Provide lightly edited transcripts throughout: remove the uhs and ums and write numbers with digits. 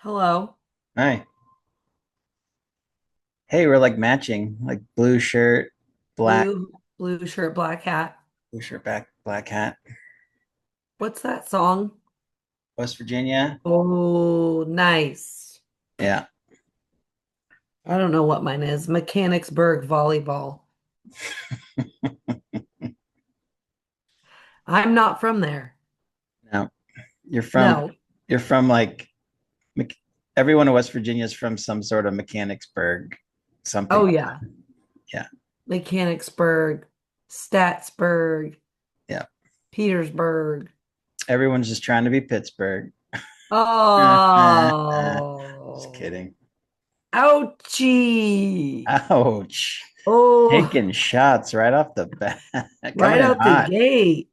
Hello. Hi. Hey, we're like matching, like blue shirt, black Blue shirt, black hat. blue shirt, black hat. What's that song? West Virginia. Oh, nice. Yeah. I don't know what mine is. Mechanicsburg volleyball. I'm not from there. No, you're from No. you're from like Mc- everyone in West Virginia is from some sort of Mechanicsburg, something Oh like yeah. that. Yeah. Mechanicsburg, Statsburg, Yeah. Petersburg. Everyone's just trying to be Pittsburgh. Just Oh. kidding. Ouchie. Ouch. Oh, Taking shots right off the bat. right Coming in out the hot. gate.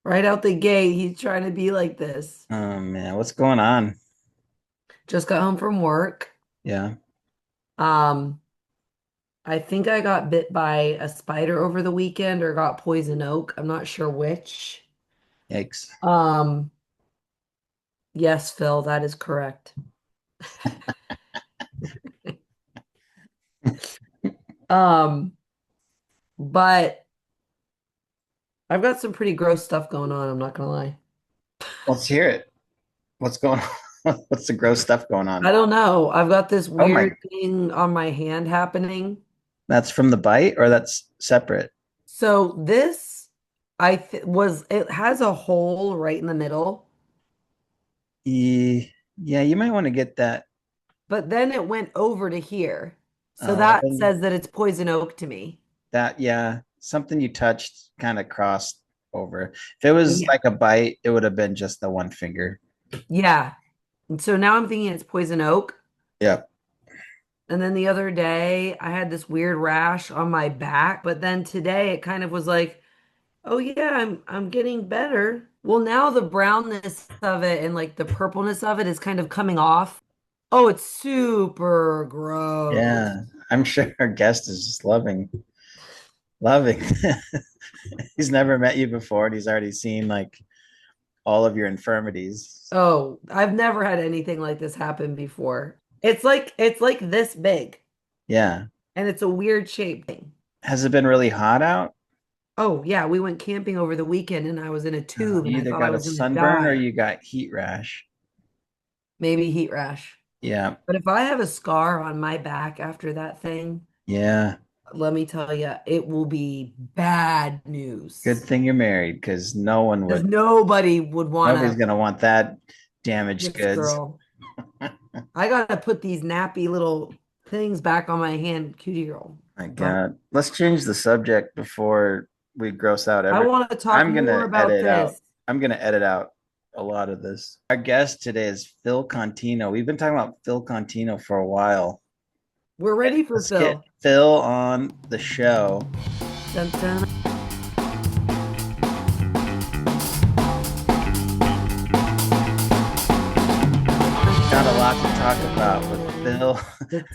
Right out the gate. He's trying to be like this. Oh man, what's going on? Just got home from work. Yeah. Um, I think I got bit by a spider over the weekend or got poison oak. I'm not sure which. Yikes. Um, yes, Phil, that is correct. Um, but I've got some pretty gross stuff going on, I'm not gonna lie. Let's hear it. What's going on? What's the gross stuff going I on? don't know. I've got this Oh my, weird thing on my hand happening. that's from the bite or that's separate? So this I th was it has a hole right in the middle, Yeah, you might want to get that. but then it went over to here. So that Then says that it's poison oak to me. yeah, something you touched kind of crossed over. If it was Yeah. like a bite, it would have been just the one finger. Yeah. And so now I'm thinking it's poison oak. Yeah. And then the other day I had this weird rash on my back, but then today it kind of was like, oh yeah, I'm getting better. Well, now the brownness of it and like the purpleness of it is kind of coming off. Oh, it's super gross. Yeah. I'm sure our guest is just loving. He's never met you before and he's already seen like all of your infirmities. Oh, I've never had anything like this happen before. It's like this big Yeah. and it's a weird shape thing. Has it been really hot out? Oh yeah, we went camping over the weekend and I was in a tube and You I either thought I got a was gonna sunburn or die. you got heat rash. Maybe heat rash. Yeah. But if I have a scar on my back after that thing, Yeah. let me tell you, it will be bad Good news. thing you're married because no one Because would, nobody would want nobody's to, gonna want that damaged this goods. girl. I gotta put these nappy little things back on my hand, cutie girl. My But God. Let's change the subject before we gross out I everyone. want to talk I'm more gonna about edit out. this. I'm gonna edit out a lot of this. Our guest today is Phil Contino. We've been talking about Phil Contino for a while. We're ready for Let's get Phil. Phil on the show. Dun, dun, Got a lot to talk about with Phil. dun,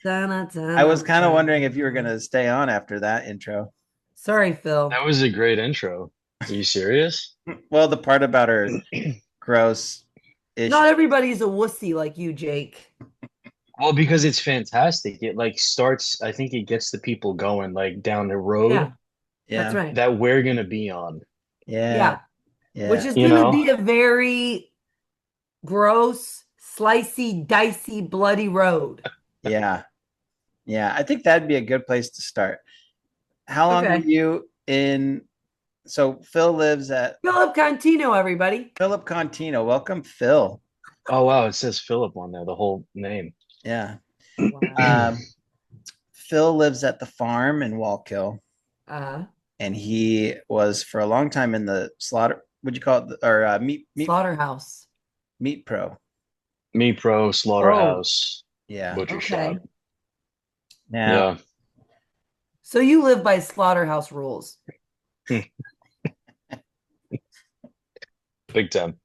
dun, dun, I dun, was dun, kind of dun. wondering if you were gonna stay on after that intro. Sorry, Phil. That was a great intro. Are you serious? Well, the part about her gross issue. Not everybody's a wussy like you, Jake. Well, because it's fantastic. It like starts, I think it gets the people going like down the road Yeah, that's Yeah, right. that we're gonna be on, yeah, Yeah, which yeah, is you going to know? be a very gross, slicey, dicey, bloody road. yeah, yeah. I think that'd be a good place to start. How long were Okay. you in? So Phil lives at Philip Contino, everybody. Philip Contino. Welcome, Phil. Oh wow, it says Philip on there, the whole name. Yeah. Wow. Um, Phil lives at the farm in Wallkill, Uh, and he was for a long time in the slaughter. Would you call it or Slaughterhouse. meat pro? Meat Pro, Oh, Slaughterhouse, Yeah. Butcher Shop. okay. Now, Yeah. So you live by slaughterhouse rules. Big time.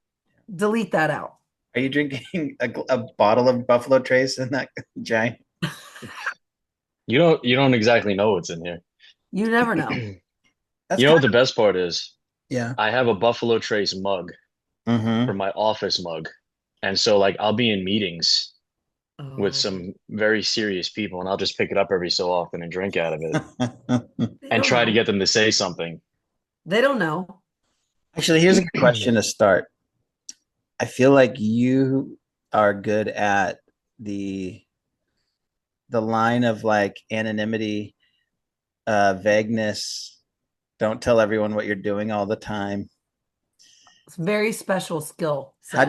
Delete that out. are you drinking a bottle of Buffalo Trace in that giant? You don't exactly know what's in here. You never know. That's You know kind what the best part is? of yeah. I have a Buffalo Trace mug for Mm-hmm. my office mug. And so like I'll be in meetings with Oh, some very serious people and I'll just pick it up every so often and drink out of it they and don't try to know. get them to say something. They don't know. Actually, here's a good question to start. I feel like you are good at the the line of like anonymity, vagueness. Don't tell everyone what you're doing all the time. It's a very special skill How set.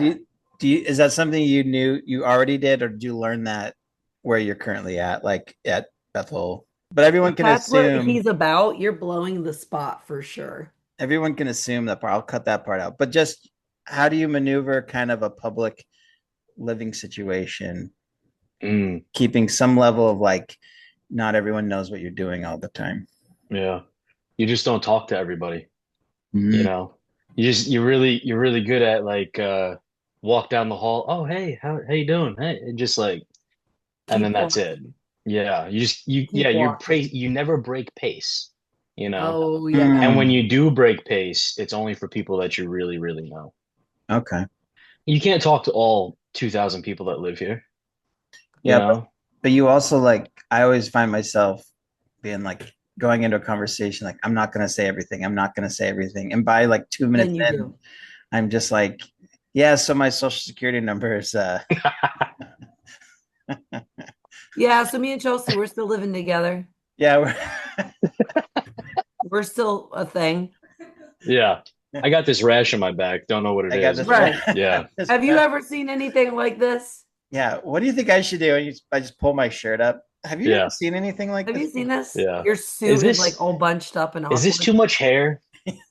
do you is that something you knew you already did, or did you learn that where you're currently at, like at Bethel? But If that's what he's about, you're blowing the spot for sure. everyone can assume that part. I'll cut that part out. But just how do you maneuver kind of a public living situation, Mm, keeping some level of like not everyone knows what you're doing all the time? yeah. You just don't talk to everybody, you Mm. know. You're really good at like walk down the hall. Oh, hey, how you doing? Hey, and just like and then Keep that's it. walking. Yeah, you just you yeah, Keep walking. you never break pace, you know. Oh, And yeah. when Mm. you do break pace, it's only for people that you really, really know. Okay. You can't talk to all 2,000 people that live here, you Yeah, know? but you also like I always find myself being like going into a conversation like I'm not going to say everything. I'm not going to say everything. And by like 2 minutes Then you in, do. I'm just like, yeah, so my social security number is Yeah, so me and Chelsea, we're still living together. yeah, We're still a thing. Yeah. I got this rash on my back. Don't know what it I got is, this but Right. yeah. this Have you ever seen anything like this? yeah, what do you think I should do? I just pull my shirt up. Have you ever Yeah. seen anything like Have you this? seen this? Yeah. Your Is suit is like this all bunched up and is this awkward. too much hair?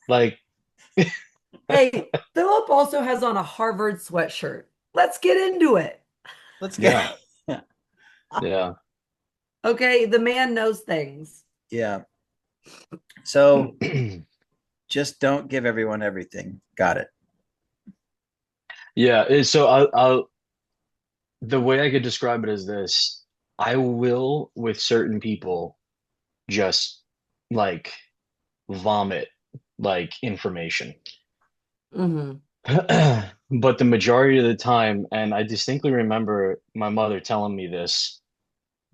Like, Hey, Philip also has on a Harvard sweatshirt. Let's get into it. Let's get yeah. Yeah. Okay, the man knows things. yeah. So just don't give everyone everything. Got it. Yeah, so the way I could describe it is this. I will with certain people just like vomit like information. Hmm. But the majority of the time, and I distinctly remember my mother telling me this,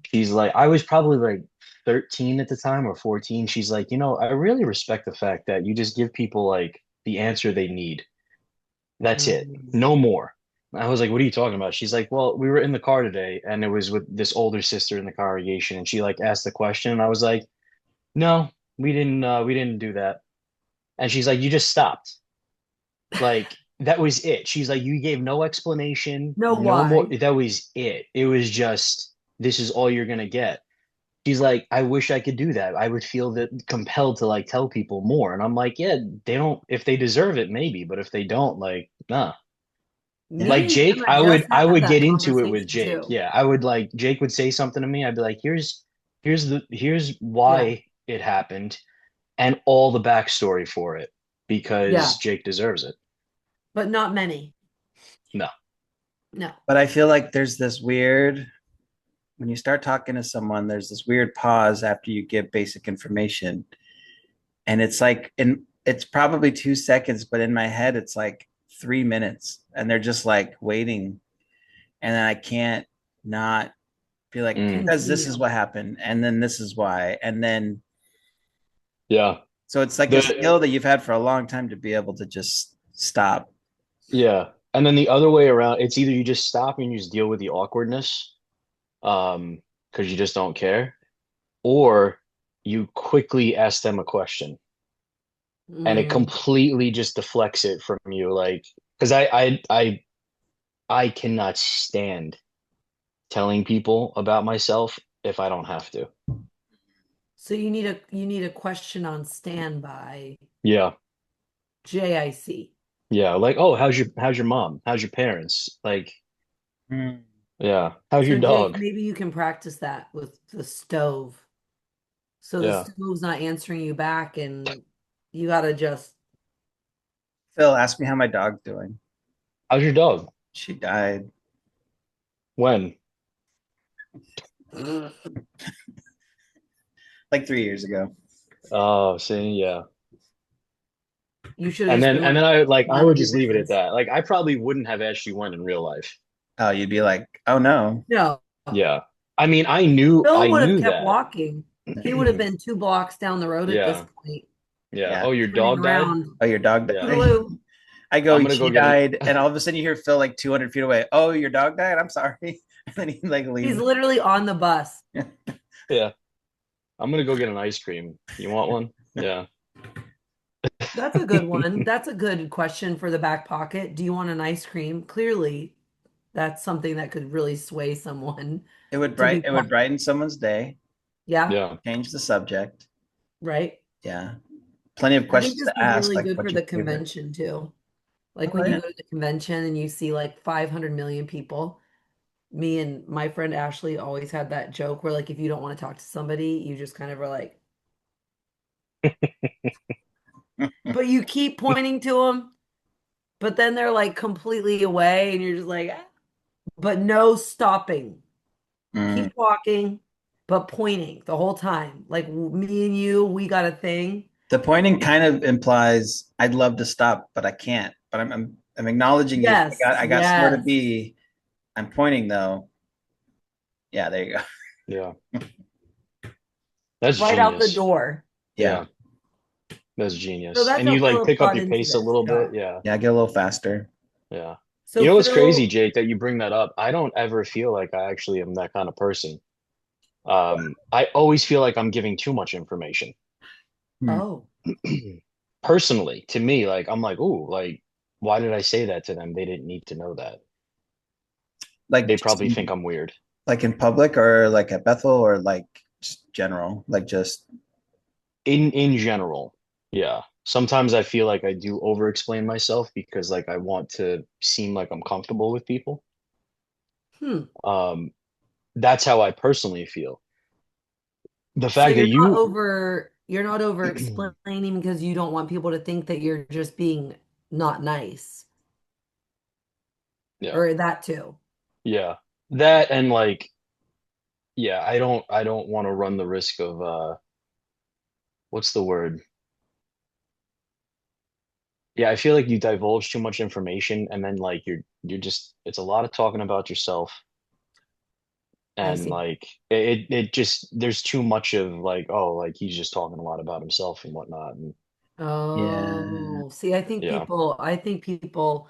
she's like, I was probably like 13 at the time or 14. She's like, I really respect the fact that you just give people like the answer they need. That's it. Hmm. No more. I was like, what are you talking about? She's like, well, we were in the car today and it was with this older sister in the congregation and she like asked the question and I was like, no, we didn't do that. And she's like, you just stopped. Like that was it. She's like, you gave no explanation, Know no more. why? That was it. It was just, this is all you're gonna get. She's like, I wish I could do that. I would feel that compelled to like tell people more. And I'm like, yeah, they don't, if they deserve it, maybe, but if they don't, like, nah. Me Like and Jake, Gemma just I had would that get into it with conversation Jake. too. Yeah, I would like Jake would say something to me. I'd be like, here's Yeah, why it happened and all the backstory for it because yeah, Jake deserves it. but not many. No. No. But I feel like there's this weird when you start talking to someone, there's this weird pause after you give basic information. And it's like it's probably 2 seconds, but in my head it's like 3 minutes. And they're just like waiting. And then I can't not be like, Mm, because this is Continue. what happened, and then this is why. And then yeah. so it's like a The skill that you've had for a long time to be able to just stop. yeah. And then the other way around, it's either you just stop and you just deal with the awkwardness, because you just don't care, or you quickly ask them a question and it Mm. completely just deflects it from you. Like, because I cannot stand telling people about myself if I don't have to. So you need a question on standby. Yeah. JIC. Yeah. Like, oh, how's your mom? How's your parents? Like, Hmm. yeah. How's your So Jake, dog? maybe you can practice that with the stove. So the Yeah. stove's not answering you back and you gotta just Phil asked me how my dog's doing. How's your dog? She died When? like 3 years ago. Oh, see, yeah. You should have And just then been and like, then I none would of your just leave it at business. that. Like I probably wouldn't have actually went in real life. Oh, you'd be like, oh no. No. Yeah. I mean, Phil I would have knew kept that. walking. He would have been 2 blocks down the road at this Yeah. point, Yeah. Yeah. Oh, your turning dog died? around. Oh, your dog Yeah. died. Toodaloo. I go, I'm gonna she go get died, an and all of a sudden you hear Phil like 200 feet away. Oh, your dog died. I'm sorry. And then he like He's leaves. literally on the bus. yeah. I'm gonna go get an ice cream. You want one? Yeah. That's a good one. That's a good question for the back pocket. Do you want an ice cream? Clearly, that's something that could really sway someone to be It would quiet. brighten someone's day, Yeah, Yeah. change the subject. right. Yeah. Plenty of I think questions this to is ask, really like good for what's your the favorite? convention too. Like Oh when you yeah. go to the convention and you see like 500 million people. Me and my friend Ashley always had that joke where like if you don't want to talk to somebody, you just kind of are like, but you keep pointing to them, but then they're like completely away and you're just like, "Ah." But no stopping. Mm. Keep walking, but pointing the whole time. Like me and you, we got a thing. The pointing kind of implies I'd love to stop, but I can't. But I'm acknowledging you. Yes, I got somewhere to yes. be. I'm pointing though. Yeah, there you go. Yeah. That's Right out the genius. door. Yeah. Yeah. That's So genius. that's And how you like Philip pick up got your into pace a this little bit. job. Yeah. Yeah, get a little faster. Yeah. You So know what's crazy, Phil, Jake, that you bring that up? I don't ever feel like I actually am that kind of person. I always feel like I'm giving too much information. Hmm. oh, Personally, to me, like I'm like, ooh, like, why did I say that to them? They didn't need to know that. Like They just probably think I'm weird. like in public or like at Bethel or like just general, like just In general, yeah. Sometimes I feel like I do over explain myself because like I want to seem like I'm comfortable with people. hmm. Um, that's how I personally feel. The So fact that you you're not over explaining because you don't want people to think that you're just being not nice yeah, or that too. yeah. That and like yeah, I don't want to run the risk of what's the word? Yeah, I feel like you divulge too much information and then like you're just it's a lot of talking about yourself I and see. like it just there's too much of like oh like he's just talking a lot about himself and whatnot and yeah. Oh, see, yeah. I think people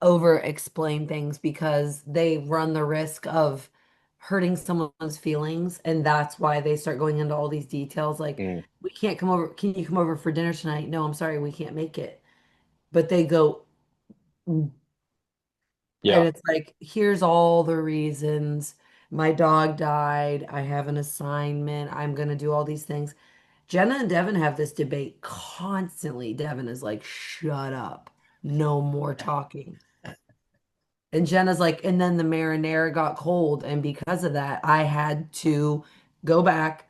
over explain things because they run the risk of hurting someone's feelings, and that's why they start going into all these details like, Mm, we can't come over, can you come over for dinner tonight? No, I'm sorry, we can't make it. But they go, and yeah. it's like, here's all the reasons. My dog died. I have an assignment. I'm going to do all these things. Jenna and Devin have this debate constantly. Devin is like, shut up. No more talking. And Jenna's like, and then the marinara got cold. And because of that, I had to go back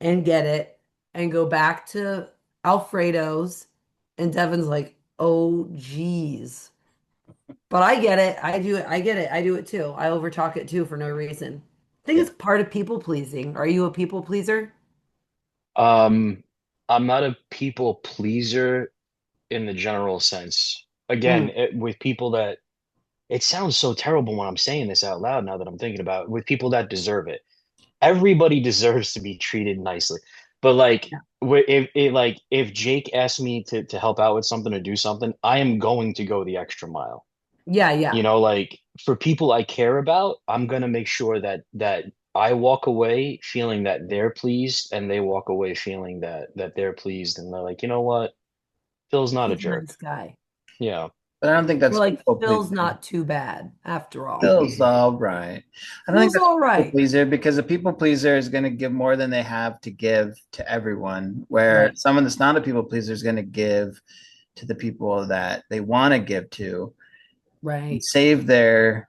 and get it and go back to Alfredo's. And Devin's like, oh, geez. But I get it. I do it. I get it. I do it too. I overtalk it too for no reason. I think Yeah. it's part of people pleasing. Are you a people pleaser? Um, I'm not a people pleaser in the general sense. Again, Mm, with people that it sounds so terrible when I'm saying this out loud now that I'm thinking about it, with people that deserve it. Everybody deserves to be treated nicely. But like yeah. if Jake asks me to help out with something or do something, I am going to go the extra mile. Yeah, You yeah. know, like for people I care about, I'm gonna make sure that I walk away feeling that they're pleased and they walk away feeling that they're pleased and they're like, you know what? Phil's not a He's a jerk. nice guy. Yeah. But I don't think We're that's like, people Phil's pleasing. not too bad after all. Phil's all right. I don't think Phil's that's all people right. pleaser because a people pleaser is going to give more than they have to give to everyone, where Right. someone that's not a people pleaser is going to give to the people that they want to give to and Right. save their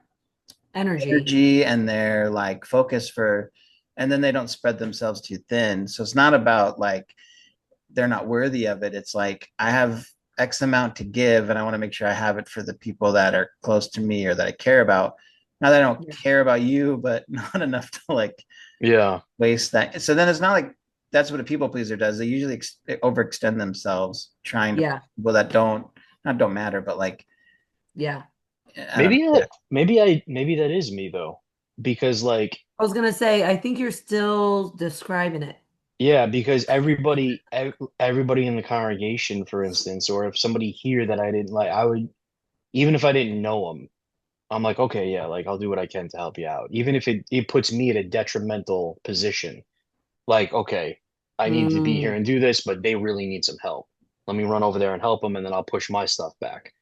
Energy. energy and their like focus for, and then they don't spread themselves too thin. So it's not about like they're not worthy of it. It's like I have X amount to give, and I want to make sure I have it for the people that are close to me or that I care about. Not that I don't Yeah. care about you, but not enough to like Yeah. waste that. So then it's not like that's what a people pleaser does. They usually they overextend themselves trying to Yeah, people that don't not don't matter, but like yeah. I don't know. Maybe that is me though, because like I was gonna say, I think you're still describing it. yeah, because everybody in the congregation, for instance, or if somebody here that I didn't like, I would even if I didn't know them, I'm like, okay, yeah, like I'll do what I can to help you out, even if it puts me at a detrimental position. Like, okay, I need to be here Mm. and do this, but they really need some help. Let me run over there and help them, and then I'll push my stuff back.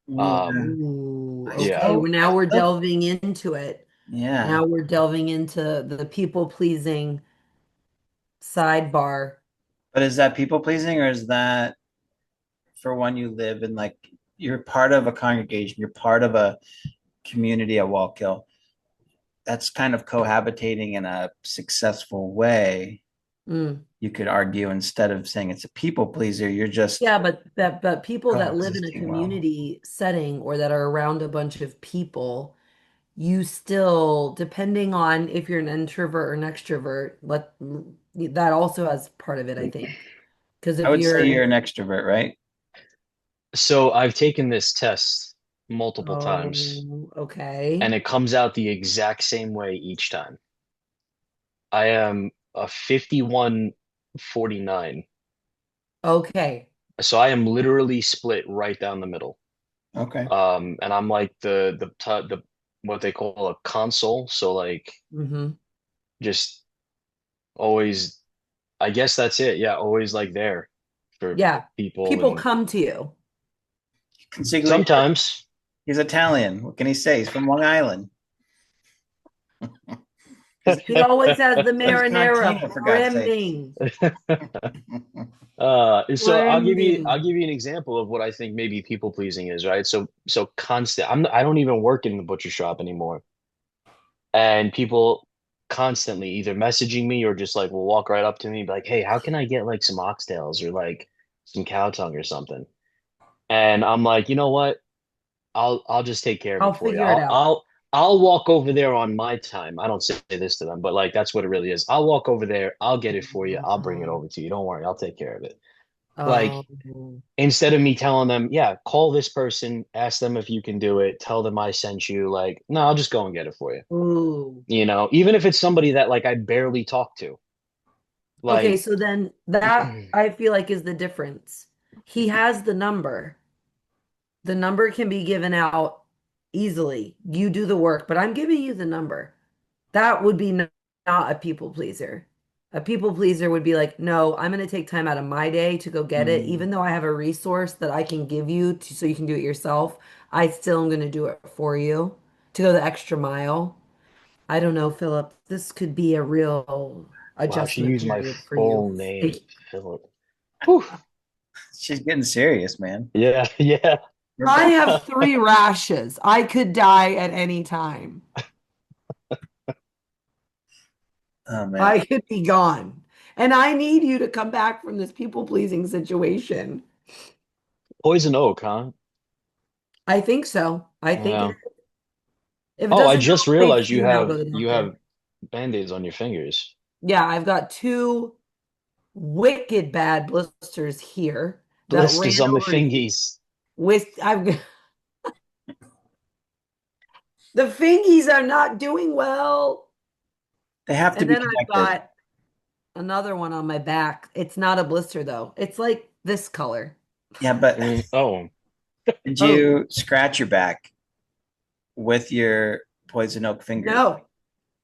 Yeah. Um, Ooh, I okay. yeah. still Well, I now we're still delving into it. yeah. Now we're delving into the people pleasing sidebar. But is that people pleasing or is that for one you live in like you're part of a congregation, you're part of a community at Wallkill that's kind of cohabitating in a successful way, Mm. you could argue instead of saying it's a people pleaser, you're just Yeah, but people that live in a coexisting well. community setting or that are around a bunch of people, you still, depending on if you're an introvert or an extrovert, that also has part of it, I think. Because I if would say you're, you're an extrovert, right? So I've taken this test multiple times, oh, and okay, it comes out the exact same way each time. I am a 51-49. okay, So I am literally split right down the middle. Okay. And I'm like the what they call a console. So like mm-hmm. just always, I guess that's it. Yeah, always like there for Yeah, people, people and come to you. Consigliere, sometimes he's Italian. What can he say? He's from Long Island. His He always has the name's marinara Contino, for God's sakes. brimming, So I'll brimming. give you an example of what I think maybe people pleasing is, right? So constant. I don't even work in the butcher shop anymore, and people constantly either messaging me or just like will walk right up to me, and be like, "Hey, how can I get like some oxtails or like some cow tongue or something?" And I'm like, you know what? I'll just take care of I'll it for you. figure it out. I'll walk over there on my time. I don't say this to them, but like that's what it really is. I'll walk over there. I'll get it for you. I'll bring it Um, over to you. Don't worry. I'll take care of it. Like um, instead of me telling them, yeah, call this person, ask them if you can do it, tell them I sent you. Like, no, I'll just go and get it for you. ooh. You know, even if it's somebody that like I barely talk to. Okay, Like, so then that I feel like is the difference. He has the number. The number can be given out easily. You do the work, but I'm giving you the number. That would be not a people pleaser. A people pleaser would be like, no, I'm going to take time out of my day to go get it. Hmm. Even though I have a resource that I can give you so you can do it yourself, I still am going to do it for you to go the extra mile. I don't know, Philip. This could be a real wow, she adjustment used my period for you. full name, Philip. Whew. She's getting serious, man. Yeah, yeah. We're I both. have three rashes. I could die at any time. Oh man. I could be gone. And I need you to come back from this people-pleasing situation. Poison oak, huh? I think so. I think Yeah. if it Oh, I doesn't go just away realized soon, I'll go to the you doctor. have band-aids on your fingers. Yeah, I've got two wicked bad blisters here that Blisters ran on the over fingies. with I've the fingies are not doing well. They have to And be then I've connected. got another one on my back. It's not a blister though. It's like this color. Yeah, but Oh, did Oh, you scratch your back with your poison oak fingers? no.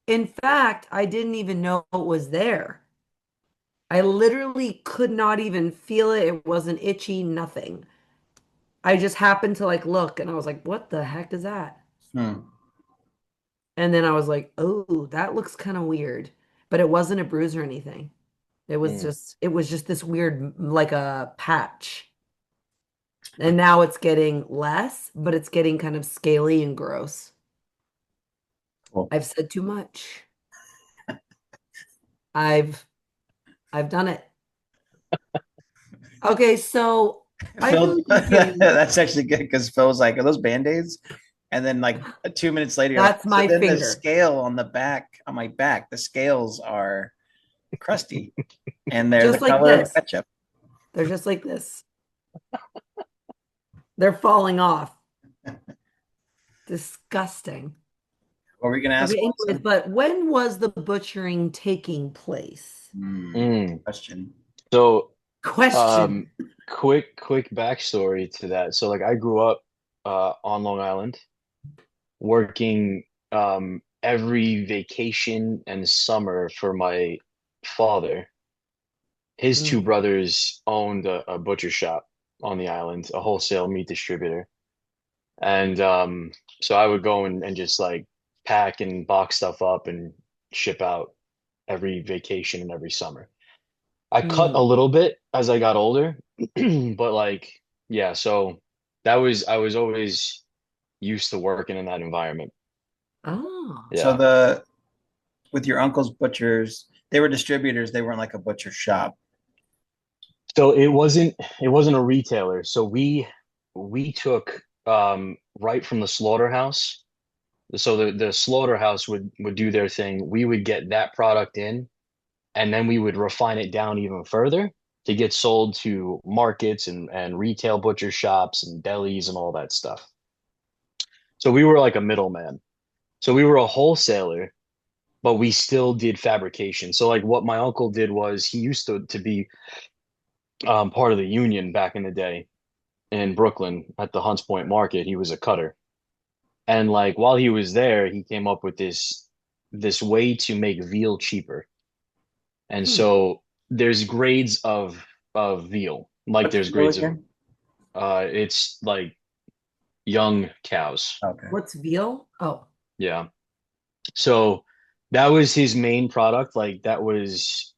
In fact, I didn't even know it was there. I literally could not even feel it. It wasn't itchy, nothing. I just happened to like look and I was like, what the heck is that? Hmm. And then I was like, oh, that looks kind of weird. But it wasn't a bruise or anything. mm. It was just this weird, like a patch. And now it's getting less, but it's getting kind of scaly and gross. Cool. I've said too much. I've I've done it. Okay, so I feel Phil, like we're getting that's actually good because Phil's like, are those band-aids? And then like 2 minutes later, you're like, that's so my then the finger. scale on the back, on my back, the scales are crusty, and they're the Just like color of this. ketchup. They're just like this. They're falling off. Disgusting. What were we gonna Okay, ask, anyways, Melissa? but when was the butchering taking place? Mm. Question. So, Question. um, quick backstory to that. So, like, I grew up on Long Island, working every vacation and summer for my father. His two Mm. brothers owned a butcher shop on the island, a wholesale meat distributor. And so I would go and just like pack and box stuff up and ship out every vacation and every summer. I cut a Mm. little bit as I got older, but like, yeah, so I was always used to working in that environment. Oh. So Yeah. the with your uncle's butchers, they were distributors. They weren't like a butcher shop. So it wasn't a retailer. So we took right from the slaughterhouse. So the slaughterhouse would do their thing. We would get that product in, and then we would refine it down even further to get sold to markets and retail butcher shops and delis and all that stuff. So we were like a middleman. So we were a wholesaler, but we still did fabrication. So like what my uncle did was he used to be part of the union back in the day in Brooklyn at the Hunts Point Market. He was a cutter. And like while he was there, he came up with this way to make veal cheaper. And Hmm. so there's grades of veal. Like What's there's veal grades of again? it's like young cows. Okay. What's veal? Oh. Yeah. So that was his main product. Like that was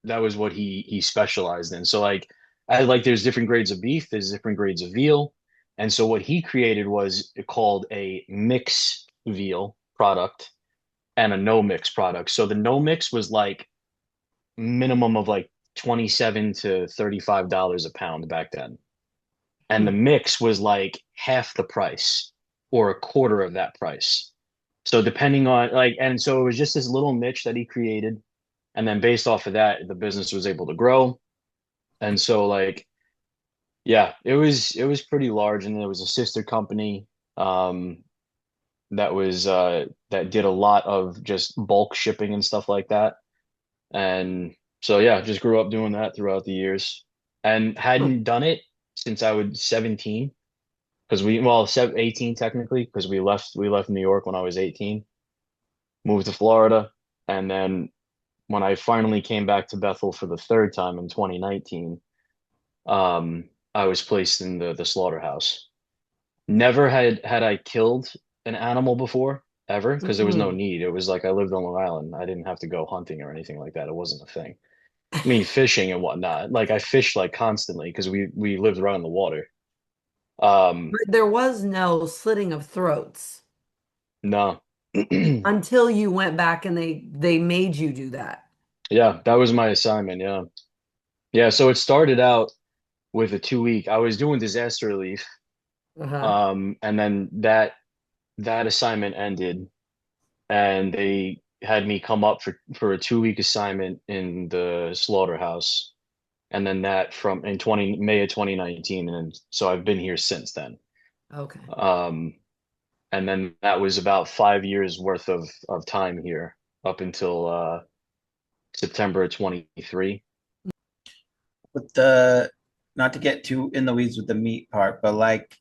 what he specialized in. So like I like there's different grades of beef, there's different grades of veal. And so what he created was called a mix veal product and a no mix product. So the no mix was like minimum of like 27 to $35 a pound back then. And the Hmm. mix was like half the price or a quarter of that price. So depending on like, and so it was just this little niche that he created. And then based off of that, the business was able to grow. And so like, yeah, it was pretty large. And there was a sister company um that did a lot of just bulk shipping and stuff like that. And so yeah, just grew up doing that throughout the years and Hmm. hadn't done it since I was 17 because 18 technically because we left New York when I was 18, moved to Florida, and then when I finally came back to Bethel for the third time in 2019, I was placed in the slaughterhouse. Never had I killed an animal before ever because there was no Mm-mm. need. It was like I lived on Long Island. I didn't have to go hunting or anything like that. It wasn't a thing. I mean, fishing and whatnot. Like I fished like constantly because we lived right on the water. But there was no slitting of throats No. until you went back and they made you do that. Yeah, that was my assignment. Yeah. Yeah. So it started out with a 2 week. I was doing disaster relief. Uh-huh. And then that assignment ended and they had me come up for a 2 week assignment in the slaughterhouse. And then that from in 20 May of 2019. And so I've been here since then. Okay. Um, and then that was about 5 years worth of time here up until September of 23. With the not to get too in the weeds with the meat part, but like,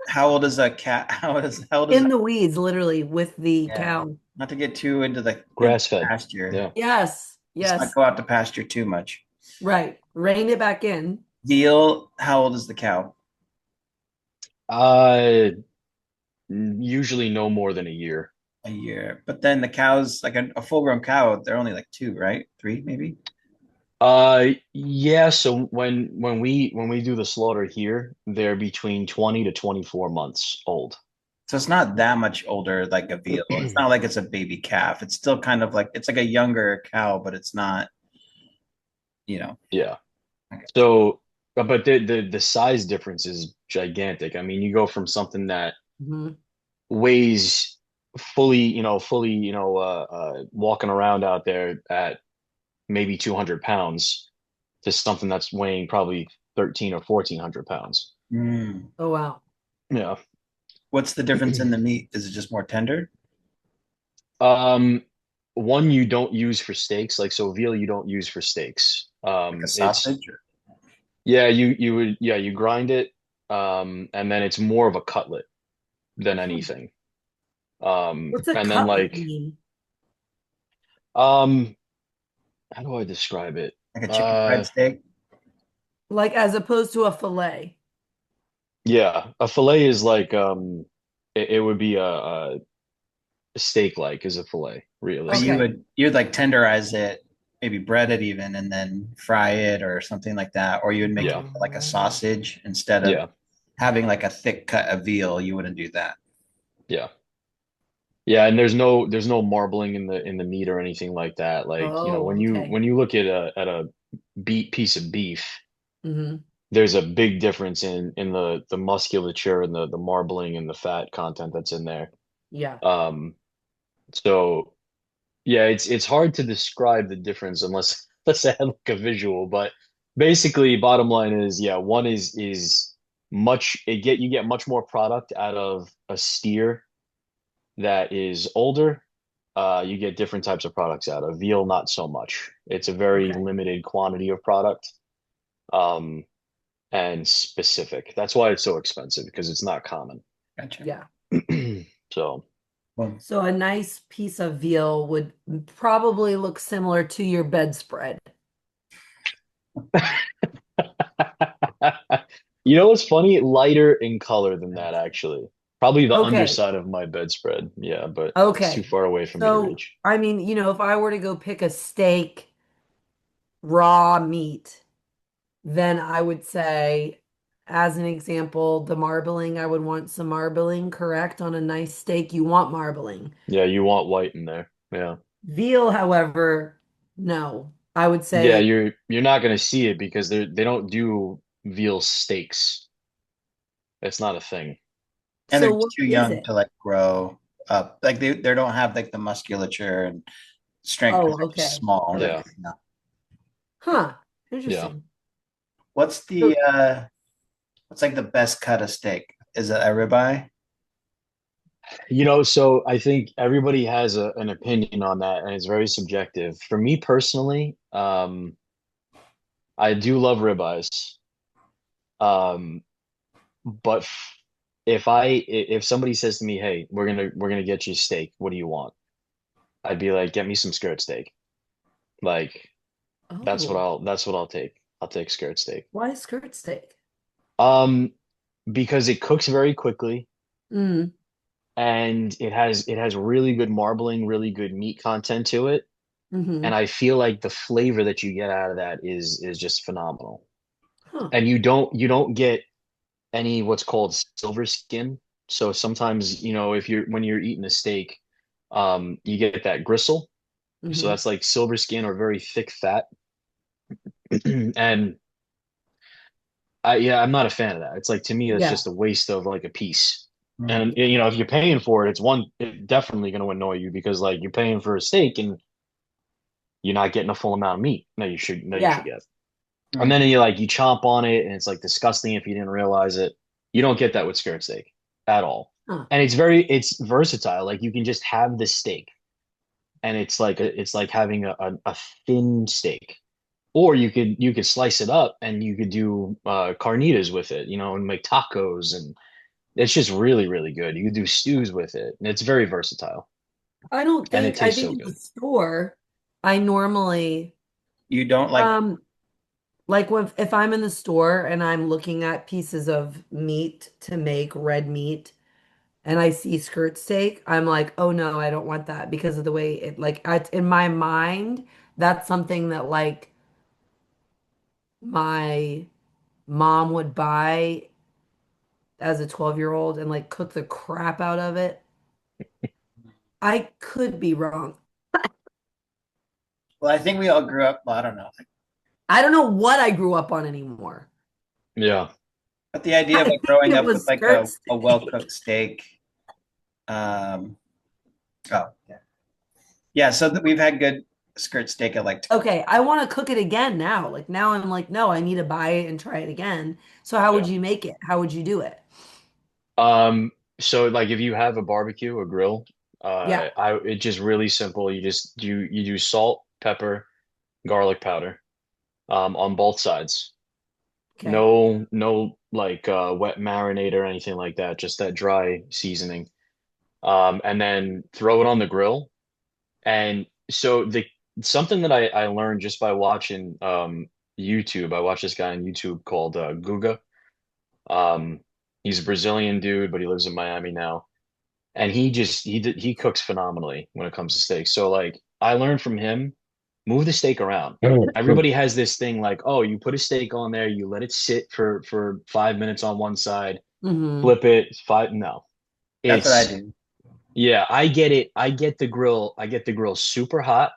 how old is a cat? How old is In a the weeds, literally with the yeah? cow. Not to get too into the Grass fed. pasture. Yeah. Yes. Let's not Yes. go out to pasture too much. Right. Rein it back in. Veal, how old is the cow? Uh Usually no more than a year. A year. But then the cows, like a full-grown cow, they're only like two, right? Three, maybe. Yeah, so when we do the slaughter here, they're between 20 to 24 months old. So it's not that much older like a veal. It's not like it's a baby calf. It's still kind of like it's like a younger cow, but it's not, you know. Yeah. I got you. So but the size difference is gigantic. I mean, you go from something that Mhm. weighs fully, fully, walking around out there at maybe 200 pounds to something that's weighing probably 13 or 1400 pounds. Mm. Oh wow. Yeah. What's the difference in the meat? Is it just more tender? Um, One you don't use for steaks, like so veal you don't use for steaks. Like a It's sausage? Or... yeah, you would yeah, you grind it, and then it's more of a cutlet than Hmm. anything. What's a And then cutlet like mean? um, how do I describe it? Like a chicken fried Uh, steak? Like as opposed to a fillet. yeah, a fillet is like it would be a steak like is a fillet, But you Okay. realistically. would you'd like tenderize it, maybe bread it even, and then fry it or something like that. Or you would make it Yeah, like a Oh, sausage instead of yeah, having like a thick cut of veal. You wouldn't do that. yeah. Yeah, and there's no marbling in the meat or anything like that. Like, oh, okay. when you look at a beat piece of beef, Hmm. there's a big difference in the musculature and the marbling and the fat content that's in there. Yeah. Um, so yeah, it's hard to describe the difference unless I had like a visual, but basically bottom line is yeah, one is much it get you get much more product out of a steer that is older. You get different types of products out of veal, not so much. It's a very Okay. limited quantity of product. Um, and specific. That's why it's so expensive because it's not common. Gotcha. Yeah. So, Well, So a nice piece of veal would probably look similar to your bedspread. what's funny? Lighter in color than that, actually. Probably the Okay. underside of my bedspread. Yeah, but it's too Okay. far away for me to So, reach. I mean, if I were to go pick a steak, raw meat, then I would say, as an example, the marbling, I would want some marbling, correct? On a nice steak, you want marbling. Yeah, you want white in there. Yeah. Veal, however, no. I would Yeah, say, you're not gonna see it because they don't do veal steaks. It's not a thing. and they're so just what too is young it? to like grow up. Like they don't have like the musculature and strength because Oh, they're just okay. small. They're Yeah, just not. Huh. yeah. Interesting. What's So, the what's like the best cut of steak? Is it a ribeye? So I think everybody has an opinion on that, and it's very subjective. For me personally, I do love ribeyes. Um, but if somebody says to me, "Hey, we're gonna get you steak. What do you want?" I'd be like, "Get me some skirt steak." Like oh, that's what I'll take. I'll take skirt steak. why skirt steak? Um, because it cooks very quickly Mm, and it has really good marbling, really good meat content to it. hmm. And I feel like the flavor that you get out of that is just phenomenal. Huh. And you don't get any what's called silver skin. So sometimes, if you're when you're eating a steak, you get that gristle. So Hmm. that's like silver skin or very thick fat. And I'm not a fan of that. It's like to me, that's Yeah. just a waste of like a piece. And Mm. if you're paying for it, it's definitely going to annoy you because like you're paying for a steak and you're not getting a full amount of meat that you should Yeah. get. And Mm. then you chomp on it and it's like disgusting if you didn't realize it. You don't get that with skirt steak at all. Huh. And it's versatile. Like you can just have the steak and it's like having a thin steak. Or you could slice it up and you could do carnitas with it, and make tacos and it's just really, really good. You could do stews with it. And it's very versatile and it I tastes think so at the good. store, I normally, You don't like um, like if I'm in the store and I'm looking at pieces of meat to make red meat and I see skirt steak, I'm like, oh no, I don't want that because of the way it in my mind, that's something that like my mom would buy as a 12-year-old and like cook the crap out of it. I could be wrong. well, I think we all grew up, well, I don't know. I don't know what I grew up on anymore. Yeah. But the idea of I like think growing it up with was like skirt a well-cooked steak. steak. Um, oh, yeah. Yeah, so that we've had good. skirt steak at like Okay, I want to cook it again now. Like now I'm like, no, I need to buy it and try it again. So how would Yeah. you make it? How would you do it? Um, so like if you have a barbecue, a grill, Yeah. it's just really simple. You do salt, pepper, garlic powder, on both sides. Okay. No like wet marinade or anything like that, just that dry seasoning. And then throw it on the grill. And so the something that I learned just by watching YouTube, I watched this guy on YouTube called Guga. Um, he's a Brazilian dude, but he lives in Miami now. And he cooks phenomenally when it comes to steaks. So like I learned from him, move the steak around. Everybody has this thing like, oh, you put a steak on there, you let it sit for 5 minutes on one side, Mm-hmm. flip it, five. No, that's what I it's do. yeah, I get it. I get the grill super hot,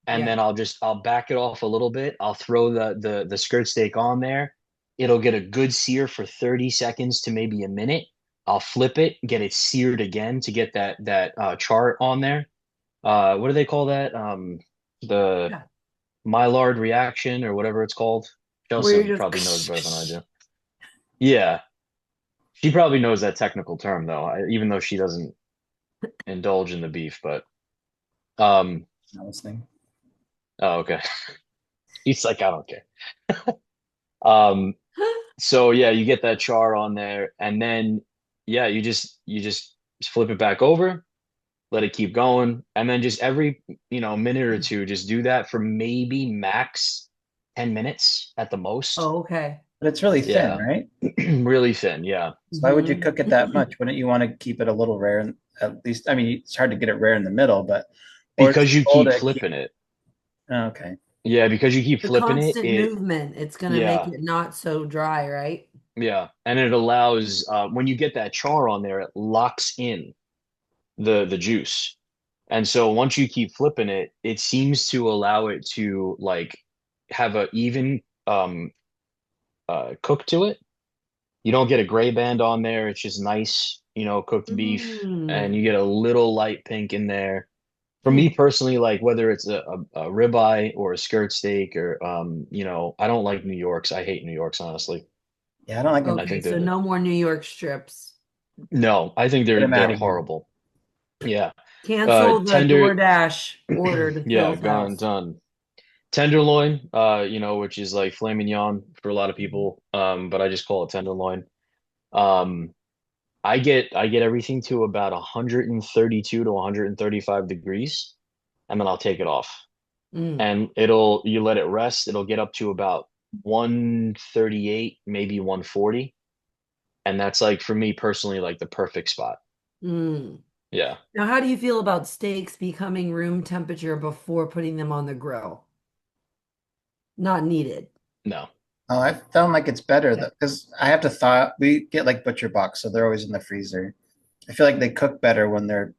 and Yeah. then I'll back it off a little bit. I'll throw the skirt steak on there. It'll get a good sear for 30 seconds to maybe a minute. I'll flip it, get it seared again to get that chart on there. What do they call that? The Yeah. Maillard reaction or whatever it's called. Where Chelsea you're probably knows better than I just do. Yeah, she probably knows that technical term though, even though she doesn't indulge in the beef. But um, Not listening. oh, okay. He's like, I don't care. Um, so yeah, you get that char on there, and then yeah, you just flip it back over, let it keep going, and then just every minute or two, just do that for maybe max 10 minutes at the most. Oh, okay. But it's really thin, Yeah, right? really thin. Yeah, So why would you Hmm. cook it that much? Wouldn't you want to keep it a little rare? At least, I mean, it's hard to get it rare in the middle, but or it's because you cold keep to keep. flipping it. Oh, okay. Yeah, because you keep The flipping it. constant It movement, it's gonna make Yeah, it not so dry, right? yeah, and it allows when you get that char on there, it locks in the juice. And so once you keep flipping it, it seems to allow it to like have a even cook to it. You don't get a gray band on there. It's just nice, cooked beef, and you Mm. get a little light pink in there. For me Mm. personally, like whether it's a ribeye or a skirt steak or I don't like New Yorks. I hate New Yorks, honestly. Yeah, I don't like them. I Okay, think so no more New York strips. no, I think Get them out they're of here. horrible. Yeah. Cancel the Tender, DoorDash order to yeah, Phil's gone house. done. Tenderloin, which is like filet mignon for a lot of people, but I just call it tenderloin. Um, I get everything to about 132 to 135 degrees, and then I'll take it off. Mm. And you let it rest, it'll get up to about 138, maybe 140. And that's like for me personally, like the perfect spot. Mm. Yeah. Now, how do you feel about steaks becoming room temperature before putting them on the grill? Not needed. No. Oh, I found like it's better Okay. though, because I have to thaw. We get like butcher box, so they're always in the freezer. I feel like they cook better when they're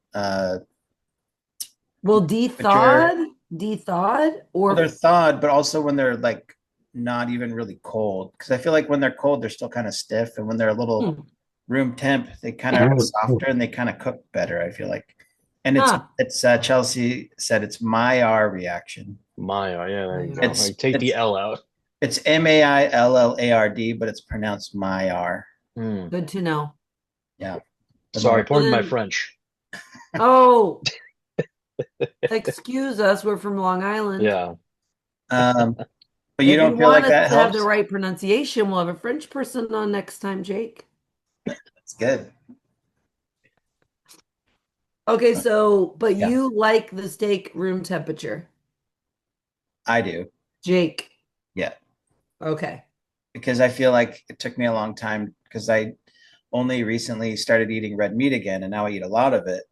Well, butcher. dethawed, Well, they're or thawed, but also when they're like not even really cold. Because I feel like when they're cold, they're still kind of stiff, and when they're a little hmm. room temp, they kind of softer and they kind of cook better. I feel like, and Huh. it's Chelsea said it's Maillard reaction. Maya, yeah, there There you you go. go. Like take the L out. It's Maillard, but it's pronounced Maillard. Hmm. Good to know. Yeah, the Sorry, more. Well pardon my then, French. oh, excuse us, we're from Long Island. Yeah. Um, but you If you don't feel want like us that to have the helps? right pronunciation, we'll have a French person on next time, Jake. It's good. Okay, so, but Yeah, you like the steak room temperature, I do. Jake. Yeah, Okay. because I feel like it took me a long time because I only recently started eating red meat again, and now I eat a lot of it.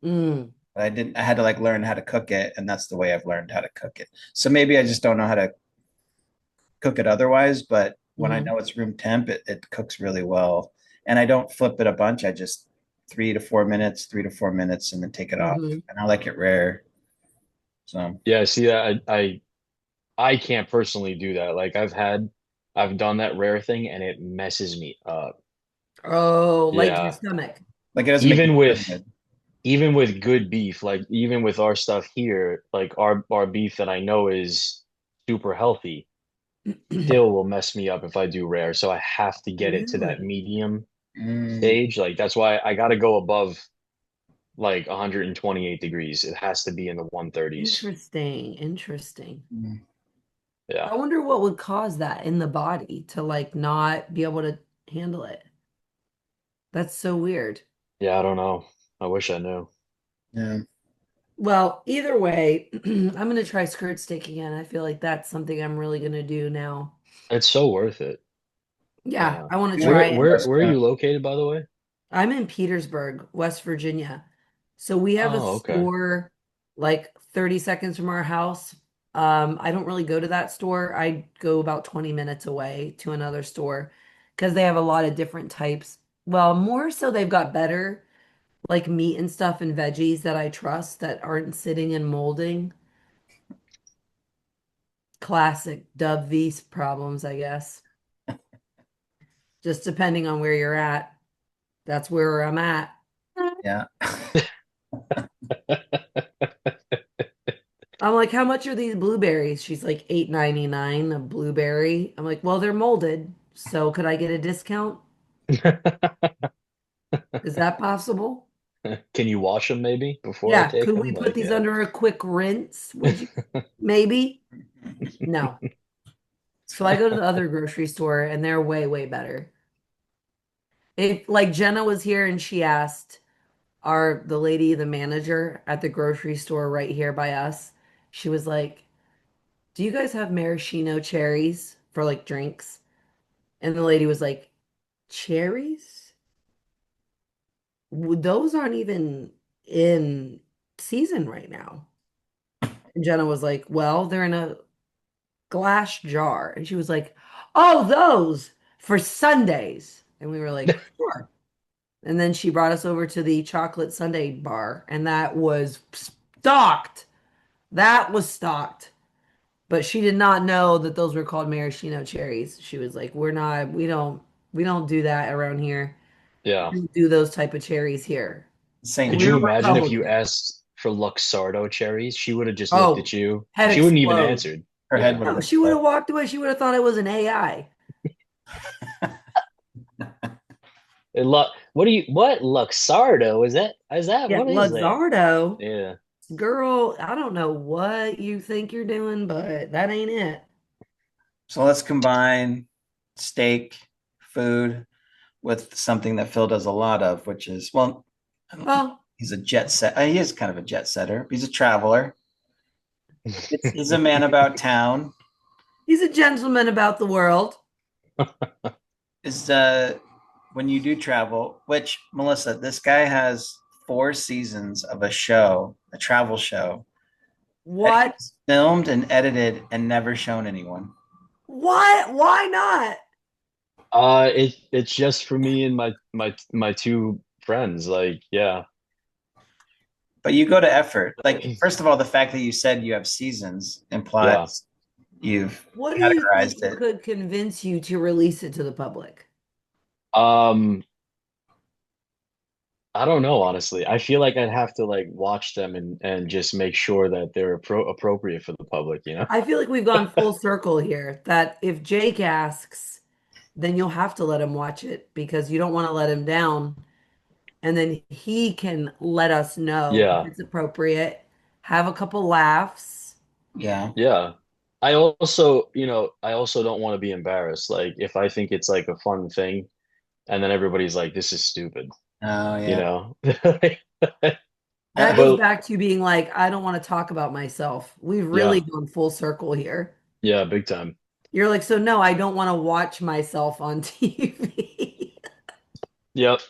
Mm, But I didn't. I had to like learn how to cook it, and that's the way I've learned how to cook it. So maybe I just don't know how to cook it otherwise. But when I hmm. know it's room temp, it cooks really well. And I don't flip it a bunch. I just 3 to 4 minutes, 3 to 4 minutes, and then take it off. Hmm. And I like it rare. So Yeah, see that I can't personally do that. Like I've done that rare thing and it messes me up. Oh, like your Yeah. stomach. like it doesn't make me Even feel with good. even with good beef, like even with our stuff here, like our beef that I know is super healthy, still will mess me up if I do rare. So I have to get it to that Really? medium Mm, stage. Like that's why I got to go above like 128 degrees. It has to be in the 130s. Interesting. Interesting. mm. Yeah. I wonder what would cause that in the body to like not be able to handle it. That's so weird. Yeah, I don't know. I wish I knew. Yeah. Well, either way, I'm gonna try skirt steak again. I feel like that's something I'm really gonna do now. It's so worth it. Yeah, Yeah. I want to You went try Where to it. where where are restaurant. you located, by the way? I'm in Petersburg, West Virginia. So we have a Oh, okay. store like 30 seconds from our house. I don't really go to that store. I go about 20 minutes away to another store because they have a lot of different types. Well, more so they've got better like meat and stuff and veggies that I trust that aren't sitting and molding. Classic Dove V problems, I guess. Just depending on where you're at. That's where I'm at. Yeah. I'm like, how much are these blueberries? She's like 8.99 a blueberry. I'm like, well, they're molded, so could I get a discount? Is that possible? Can you wash them maybe before I Yeah, take could them? we put Like, these yeah. under a quick rinse? Would you? Maybe. No. So I go to the other grocery store and they're way, way better. If like Jenna was here and she asked the lady, the manager at the grocery store right here by us, she was like, do you guys have maraschino cherries for like drinks? And the lady was like, cherries? Those aren't even in season right now. And Jenna was like, well, they're in a glass jar. And she was like, oh, those for Sundays. And we were like, sure. And then she brought us over to the chocolate sundae bar, and that was stocked. That was stocked. But she did not know that those were called maraschino cherries. She was like, we don't do that around here. Yeah. We don't do those type of cherries here. And St. Could we're you imagine if you Republican. asked for Luxardo cherries? She would have just looked at Oh, you. head She wouldn't even explode. answered. Her head Yeah. would have No, she would have exploded. walked away. She would have thought it was an AI. What Luxardo? Is that Yeah, what is that? Luxardo, Yeah. girl, I don't know what you think you're doing, but that ain't it. So let's combine steak, food with something that Phil does a lot of, which is, well, I don't, Well, he's a jet set. He is kind of a jet setter. He's a traveler. He's a man about town. he's a gentleman about the world. Is when you do travel, which Melissa, this guy has 4 seasons of a show, a travel show that What? he's filmed and edited and never shown anyone. What? Why not? It's just for me and my two friends. Like, yeah. But you go to effort. Like, first of all, the fact that you said you have seasons Yeah. implies you've What do you think categorized it. could convince you to release it to the public? Um, I don't know, honestly. I feel like I'd have to like watch them and just make sure that they're appropriate for the public, you know? I feel like we've gone full circle here, that if Jake asks, then you'll have to let him watch it because you don't want to let him down. And then he can let us know if Yeah. it's appropriate, have a couple laughs. Yeah. Yeah. I also don't want to be embarrassed. Like if I think it's like a fun thing and then everybody's like, this is stupid, Oh, you yeah. know? That goes But back to being like, I don't want to talk about myself. We've really yeah, gone full circle here. yeah, big time. You're like, so no, I don't want to watch myself on TV. Yep.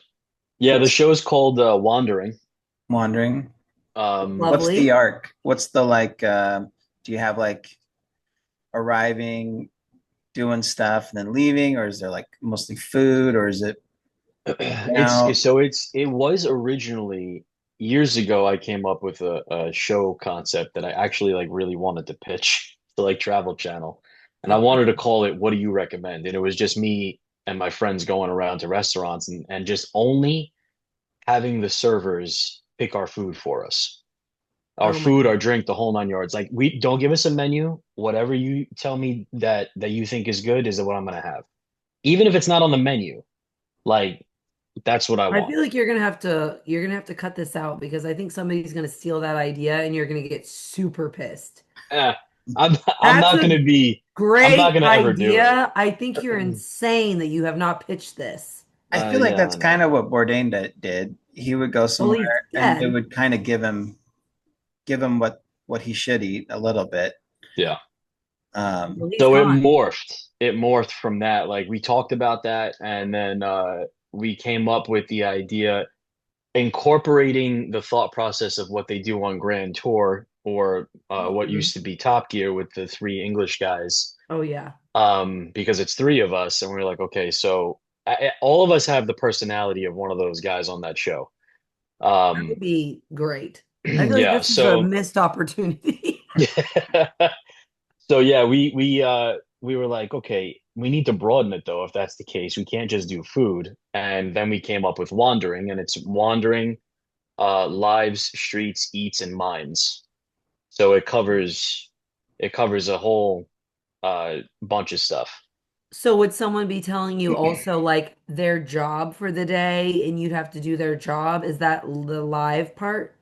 Yeah, the What's show is called Wandering. wandering? Um, What's the Lovely. arc? What's the like? Do you have like arriving, doing stuff, and then leaving, or is there like mostly food, or is it it's out? so it was originally years ago I came up with a show concept that I actually like really wanted to pitch to like Travel Channel. And I wanted to call it What Do You Recommend? And it was just me and my friends going around to restaurants and just only having the servers pick our food for us. Our Oh my food, our God. drink, the whole nine yards. Like we don't give us a menu. Whatever you tell me that you think is good is what I'm gonna have. Even if it's not on the menu. Like that's what I I want. feel like you're gonna have to cut this out because I think somebody's gonna steal that idea and you're gonna get super pissed. Eh, I'm I'm That's not a gonna be I'm not great gonna ever do it. idea. I think you're insane that you have not pitched this. I feel like Yeah, that's I kind know. of what Bourdain did. He would go Well, he's somewhere and they dead. would kind of give him what he should eat a little bit. Yeah. Well, he's So it gone. morphed. It morphed from that. Like we talked about that, and then we came up with the idea incorporating the thought process of what they do on Grand Tour or what Mhm. used to be Top Gear with the three English guys. Oh yeah, Because it's three of us, and we're like, okay, so all of us have the personality of one of those guys on that show. that would Um, be great. I feel like yeah, this is a so missed opportunity. so yeah, we were like, okay, we need to broaden it though, if that's the case. We can't just do food. And then we came up with wandering, and it's wandering, lives, streets, eats, and minds. So it covers a whole bunch of stuff. So would someone be telling you also like their job for the day and you'd have to do their job? Is that the live part?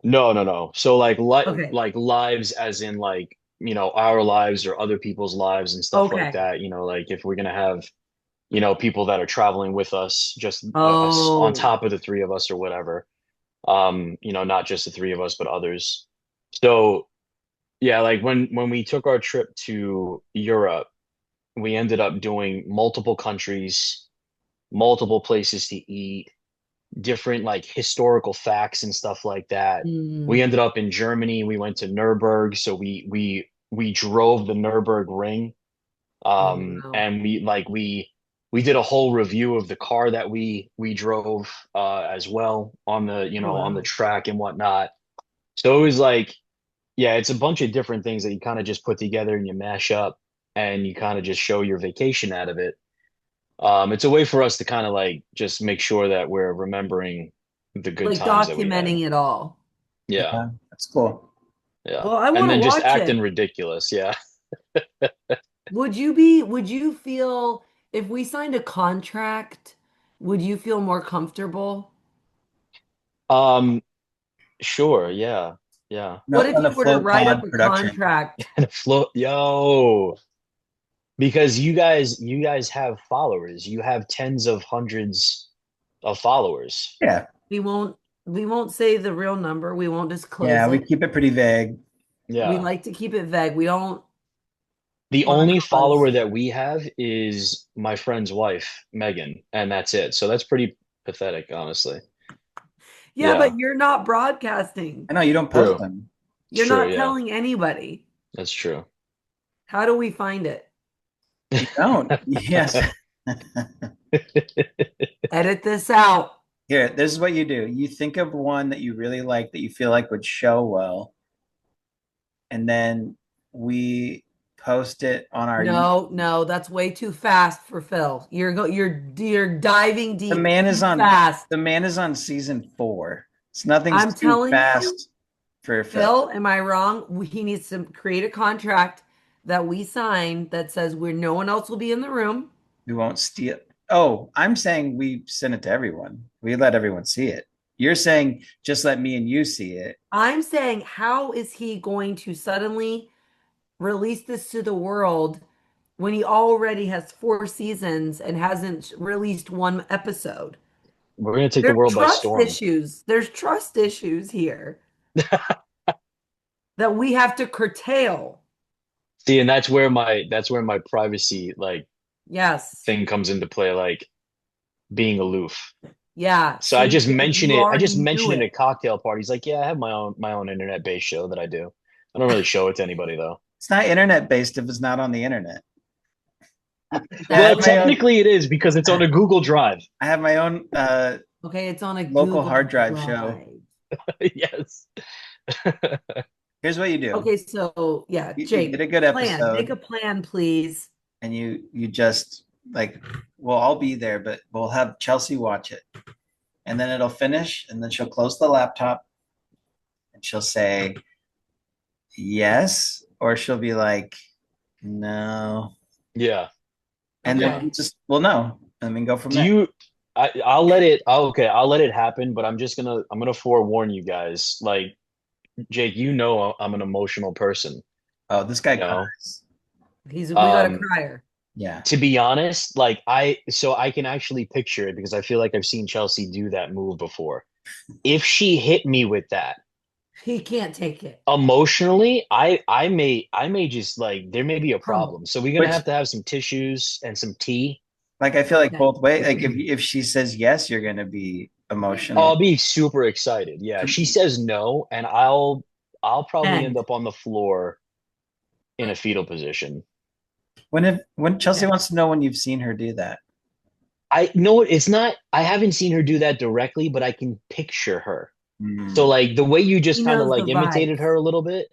No, no, no. So Okay. like lives as in like, our lives or other people's lives and stuff like Okay. that. Like if we're gonna have, people that are traveling with us, just us on Oh, top of the three of us or whatever. Not just the three of us, but others. So yeah, like when we took our trip to Europe, we ended up doing multiple countries, multiple places to eat, different like historical facts and stuff like that. We hmm. ended up in Germany. We went to Nuremberg, so we drove the Nuremberg ring. Oh wow. And we did a whole review of the car that we drove as well on Oh the wow. track and whatnot. So it was like, yeah, it's a bunch of different things that you kind of just put together and you mash up and you kind of just show your vacation out of it. It's a way for us to kind of like just make sure that we're remembering the good Like times that we had. documenting it all. Yeah, Yeah, that's cool. yeah. Well, I And want to then just watch acting it. ridiculous. Yeah. Would you feel if we signed a contract, would you feel more comfortable? Um, sure. Yeah. Yeah. No, What if on the you were to float write up pod a production. contract? And float, yo, because you guys have followers. You have tens of hundreds of followers. Yeah, We won't we won't say the real number. We won't disclose yeah, we it. keep it pretty vague. We Yeah. like to keep it vague. We don't The want to only follower cause. that we have is my friend's wife, Megan, and that's it. So that's pretty pathetic, honestly. Yeah, but Yeah. you're not broadcasting. I know you don't post True. them. It's You're true. not Yeah. telling anybody. That's true. How do we find it? You don't. Yes. Edit this out. Here, this is what you do. You think of one that you really like that you feel like would show well, and then we post it on our YouTube. No, no, that's way too fast for Phil. You're diving The deep man is too on fast. the man is on season 4. It's nothing's I'm too telling you, fast for Phil. Phil, am I wrong? He needs to create a contract that we sign that says where no one else will be in the room. We won't steal. Oh, I'm saying we send it to everyone. We let everyone see it. You're saying just let me and you see it. I'm saying, how is he going to suddenly release this to the world when he already has 4 seasons and hasn't released one episode? We're gonna take the There's world by trust storm. issues. There's trust issues here that we have to curtail. See, and that's where my privacy like Yes. thing comes into play, like being aloof. Yeah. So I See, just because mention you it. I already just knew mention it it. at cocktail parties. Like, yeah, I have my own internet-based show that I do. I don't really show it to anybody though. It's not internet based if it's not on the internet. I Well, have my own. technically it is because it's on a Google Drive. I have my own Okay, it's on a local Google hard drive show. Drive. Yes. Here's what you do. Okay, so yeah, You get Jake, a good plan. Make episode a plan, please. and you just like we'll all be there, but we'll have Chelsea watch it. and then it'll finish, and then she'll close the laptop and she'll say yes, or she'll be like, no. Yeah. And then Okay. we'll know. And then go from Do there. you I'll let it okay, I'll let it happen, but I'm gonna forewarn you guys. Like Jake, you know I'm an emotional person, Oh, this guy you know. cries. We got a Um crier. Yeah. to be honest, like I can actually picture it because I feel like I've seen Chelsea do that move before. If she hit me with that He can't take it. emotionally, I may just like there may be a Crumble. problem. So we're gonna Which, have some tissues and some tea. like, I feel like Okay. both ways. Like, if she says yes, you're gonna be emotional. I'll be super excited. Yeah, she says no, and I'll probably end End. up on the floor in a fetal position. When Chelsea Okay. wants to know when you've seen her do that. I know it's not, I haven't seen her do that directly, but I can picture her. So Hmm. like the way you He just kind of knows the like imitated vibes. her a little bit,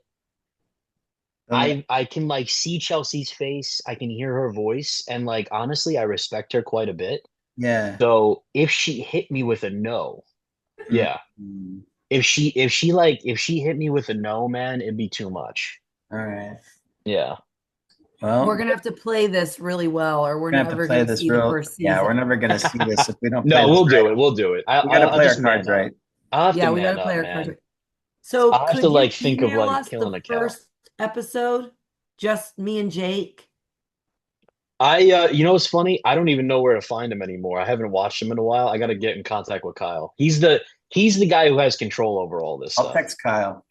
Um, I can like see Chelsea's face, I can hear her voice, and like honestly, I respect her quite a bit. yeah. So if she hit me with a no, yeah. Mhm. If she hit me with a no, man, it'd be too much. All right. Yeah. Well, We're gonna have to play this really well, or we're we're gonna have to never play gonna this see the real. first Yeah, we're season. never gonna see this if we don't play No, this we'll right. do it. We'll do it. We got to I'll play our just cards man up. right. I'll have to Yeah, we gotta man play up, our cards man. right. So I'll have to could you like think of email like us killing the a cow. first episode? Just me and Jake. You know what's funny? I don't even know where to find him anymore. I haven't watched him in a while. I got to get in contact with Kyle. He's the guy who has control over all this I'll stuff. text Kyle.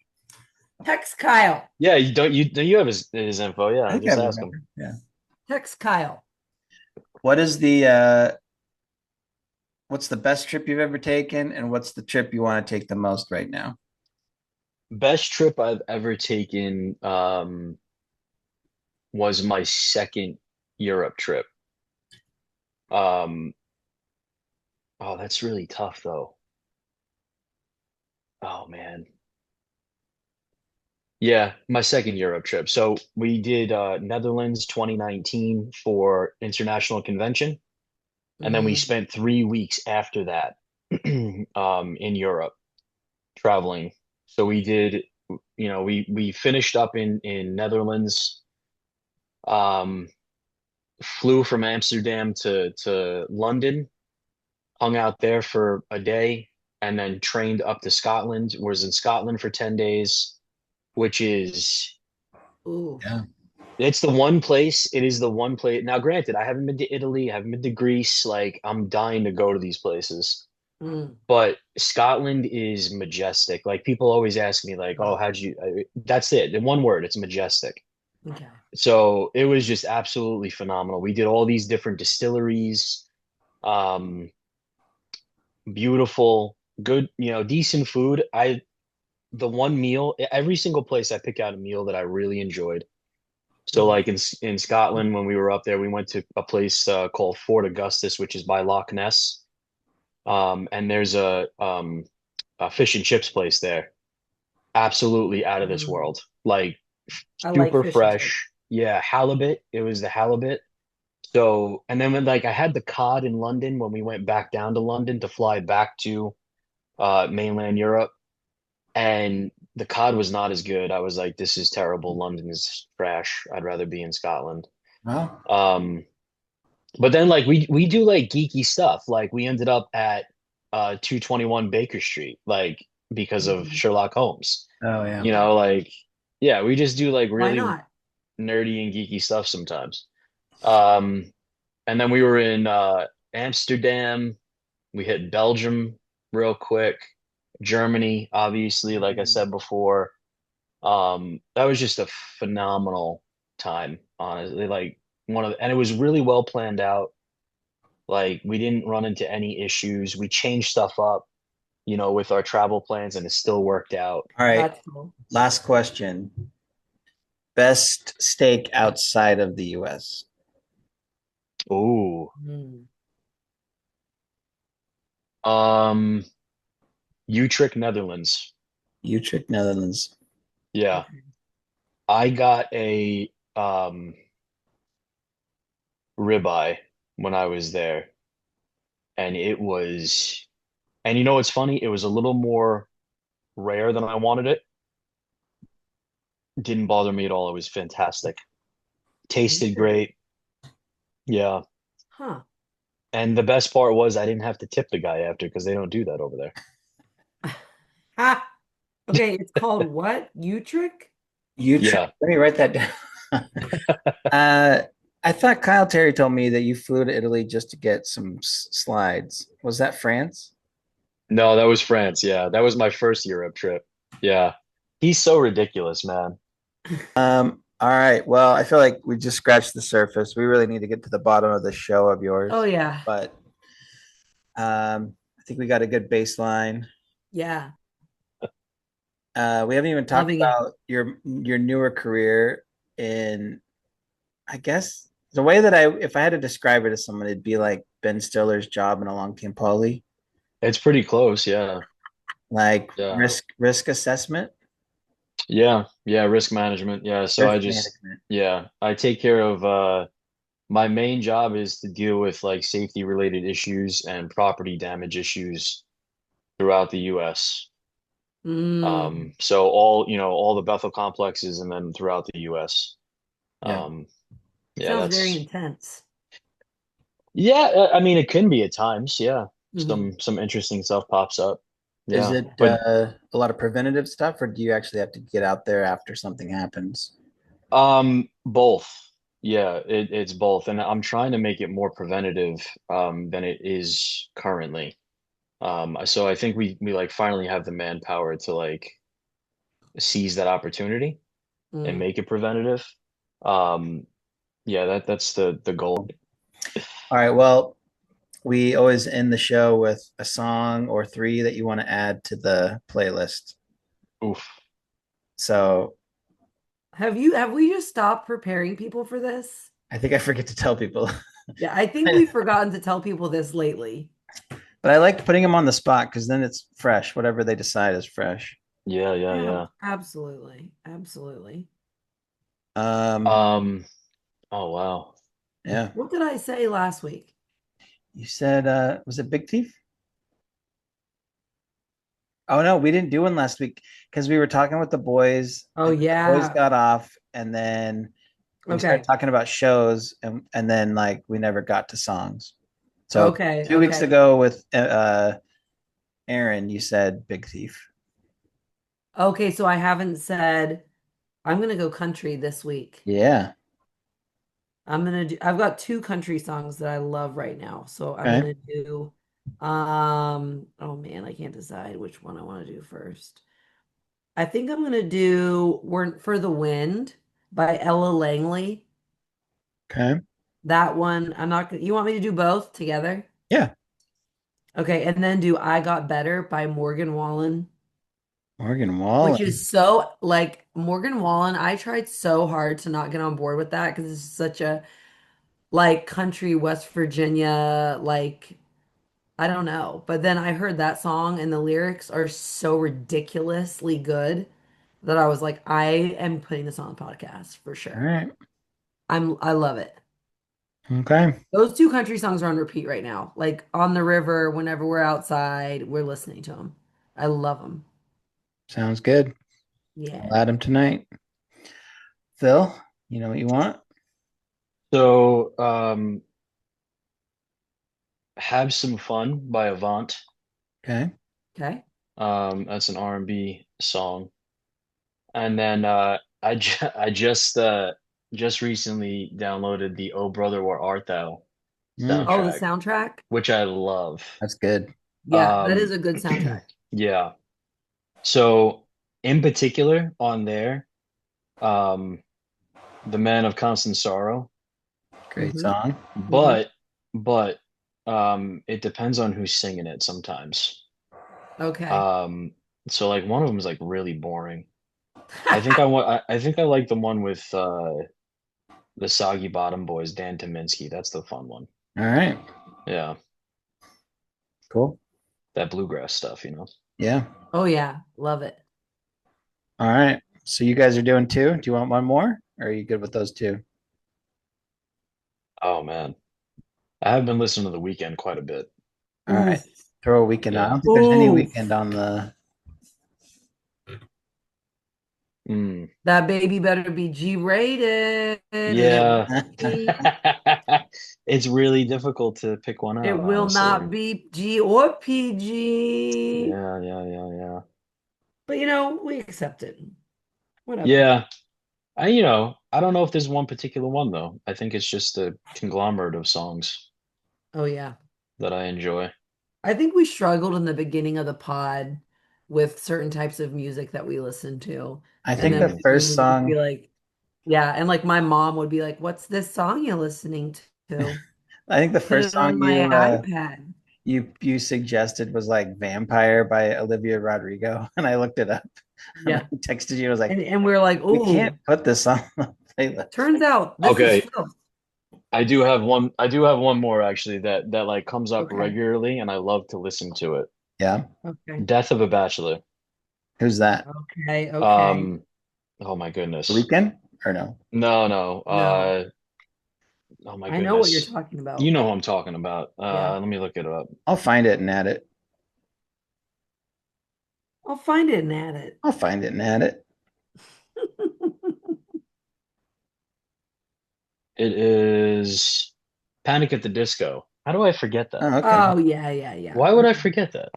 Text Kyle. Yeah, you have his info. I Yeah, think I just have his ask him. number. Yeah. Text Kyle. What is what's the best trip you've ever taken, and what's the trip you want to take the most right now? Best trip I've ever taken was my second Europe trip. Um, oh, that's really tough though. Oh man. Yeah, my second Europe trip. So we did Netherlands 2019 for international convention, and then we Mhm. spent 3 weeks after that in Europe traveling. So we did, we finished up in Netherlands, um, flew from Amsterdam to London, hung out there for a day, and then trained up to Scotland. Was in Scotland for 10 days, which is Ooh. Yeah. it's the one place. It is the one place. Now, granted, I haven't been to Italy, I haven't been to Greece. Like, I'm dying to go to these places. Mm. But Scotland is majestic. Like, people always ask me, like, "Oh, Wow. how'd you?" That's it. In one word, it's majestic. Okay. So it was just absolutely phenomenal. We did all these different distilleries, um, beautiful, good, decent food. The one meal, every single place I pick out a meal that I really enjoyed. So Mm. like in Scotland, when we were up there, we went to a place called Fort Augustus, which is by Loch Ness. And there's a fish and chips place there. Absolutely out of this Mm. world. Like I like super fish and chips. fresh. Yeah, halibut. It was the halibut. So, and then when like I had the cod in London when we went back down to London to fly back to mainland Europe, and the cod was not as good. I was like, this is terrible. London is trash. I'd rather be in Scotland. Well, Um, but then like we do like geeky stuff. Like we ended up at 221 Baker Street, like because of Mhm. Sherlock Holmes. oh yeah. Like yeah, we just do like Why really not? nerdy and geeky stuff sometimes. Um, and then we were in Amsterdam. We hit Belgium real quick. Germany, obviously, like I Mhm. said before. That was just a phenomenal time, honestly. Like and it was really well planned out. Like we didn't run into any issues. We changed stuff up, with our travel plans, and it still worked out. All right. That's cool. Last question. Best steak outside of the US. Ooh. Mm. Um, Utrecht, Netherlands. Utrecht, Netherlands. Yeah. Okay. I got a ribeye when I was there, and it was And you know what's funny? It was a little more rare than I wanted it. Didn't bother me at all. It was fantastic. Tasted Weird. great. Yeah. Huh. And the best part was I didn't have to tip the guy after because they don't do that over there. Ha. Okay, it's called what? U-trick? You Yeah. let me write that down. uh, I thought Kyle Terry told me that you flew to Italy just to get some slides. Was that France? No, that was France. Yeah. That was my first Europe trip. Yeah. He's so ridiculous, man. All right. Well, I feel like we just scratched the surface. We really need to get to the bottom of the show of Oh yours. yeah. But I think we got a good baseline. Yeah. We haven't even talked Loving it. about your newer career in, I guess, the way that if I had to describe it to someone, it'd be like Ben Stiller's job in Along Came Polly, It's pretty close. Yeah. like Yeah. risk assessment, Yeah. Yeah. Risk management. Yeah. So risk management. yeah, I take care of my main job is to deal with like safety related issues and property damage issues throughout the US. Mm. So all, all the Bethel complexes and then throughout the US. Yeah. Um, It yeah, sounds very that's intense. yeah, I mean it can be at times, yeah. Hmm. Some interesting stuff pops up. Is Yeah. it But a lot of preventative stuff, or do you actually have to get out there after something happens? both. Yeah, it's both. And I'm trying to make it more preventative than it is currently. So I think we like finally have the manpower to like seize that opportunity and Mm. make it preventative. Um, yeah, that's the goal. All right. Well, we always end the show with a song or three that you want to add to the playlist. Oof. So Have we just stopped preparing people for this? I think I forget to tell people, Yeah, I think but we've forgotten to tell people this lately. I like putting them on the spot because then it's fresh. Whatever they decide is fresh. Yeah, yeah, Yeah, yeah. absolutely. Absolutely. Um, Um, oh wow. yeah. What did I say last week? You said, was it Big Thief? Oh no, we didn't do one last week because we were talking with the boys, Oh and the boys yeah. got off, and then we started Okay. talking about shows, and then like we never got to songs. So Okay. 2 weeks Okay. ago with Aaron, you said Big Thief. Okay, so I haven't said I'm gonna go country this week. Yeah. I've got two country songs that I love right now. So I'm Okay. gonna do oh man, I can't decide which one I want to do first. I think I'm gonna do Weren't for the Wind by Ella Langley. Okay. That one, I'm not gonna, you want me to do both together? Yeah. Okay, and then do I Got Better by Morgan Wallen, Morgan which Wallen. is so like Morgan Wallen. I tried so hard to not get on board with that because it's such a like country West Virginia, like I don't know. But then I heard that song and the lyrics are so ridiculously good that I was like, I am putting this on the podcast for All sure. right. I love it. Okay. Those two country songs are on repeat right now. Like on the river, whenever we're outside, we're listening to them. I love them. Sounds good. I'll Yeah. add him tonight. Phil, you know what you want? So, Have Some Fun by Avant. Okay. Okay. That's an R&B song. And then I just recently downloaded the Oh Brother Where Art Thou Mm, Oh, the soundtrack, soundtrack? which I love. that's good. Yeah, that is Um, a good soundtrack. yeah. So in particular on there, um, The Man of Constant Sorrow, Great Hmm. song. Hmm. but but it depends on who's singing it sometimes. Okay. Um, so like one of them is like really boring. I think I like the one with the Soggy Bottom Boys, Dan Tyminski. That's the fun one. All right. Yeah, Cool. that bluegrass stuff. Yeah. Oh yeah, love it. All right. So you guys are doing two. Do you want one more? Or are you good with those two? Oh man, I have been listening to The Weekend quite a bit. All right. Oof. Throw a weekend on. I Yeah. don't think there's any Oof. weekend on the. Mm. That baby better be G-rated, and it Yeah. won't be. It's really difficult to pick one out, It will honestly. not be G or PG. Yeah, yeah, yeah, yeah. But we accept it. Whatever. Yeah. I don't know if there's one particular one though. I think it's just a conglomerate of songs Oh yeah. that I enjoy. I think we struggled in the beginning of the pod with certain types of music that we listened to. I And think then the we first would just be song. like, yeah. And like my mom would be like, what's this song you're listening to? I think the Put first it on song my you iPad. you suggested was like "Vampire" by Olivia Rodrigo, and I looked it up. And I Yeah. texted you. I was like, And we're like, "We can't oh, put this on the playlist." turns out this is Okay, filth. I do have one more actually that like comes up Okay. regularly and I love to listen to it. Yeah, Okay. Death of a Bachelor. who's that? Okay. Okay. Um, oh my The goodness. Weekend or no? No, no. No, Oh my I know what you're goodness. talking You about. know who I'm talking about. Yeah. Let me look it up. I'll find it and add it. I'll find it and add it. I'll find it and add it. It is Panic at the Disco. How do I forget that? Oh, okay. Oh, yeah, yeah, yeah. Why would I Okay. forget that?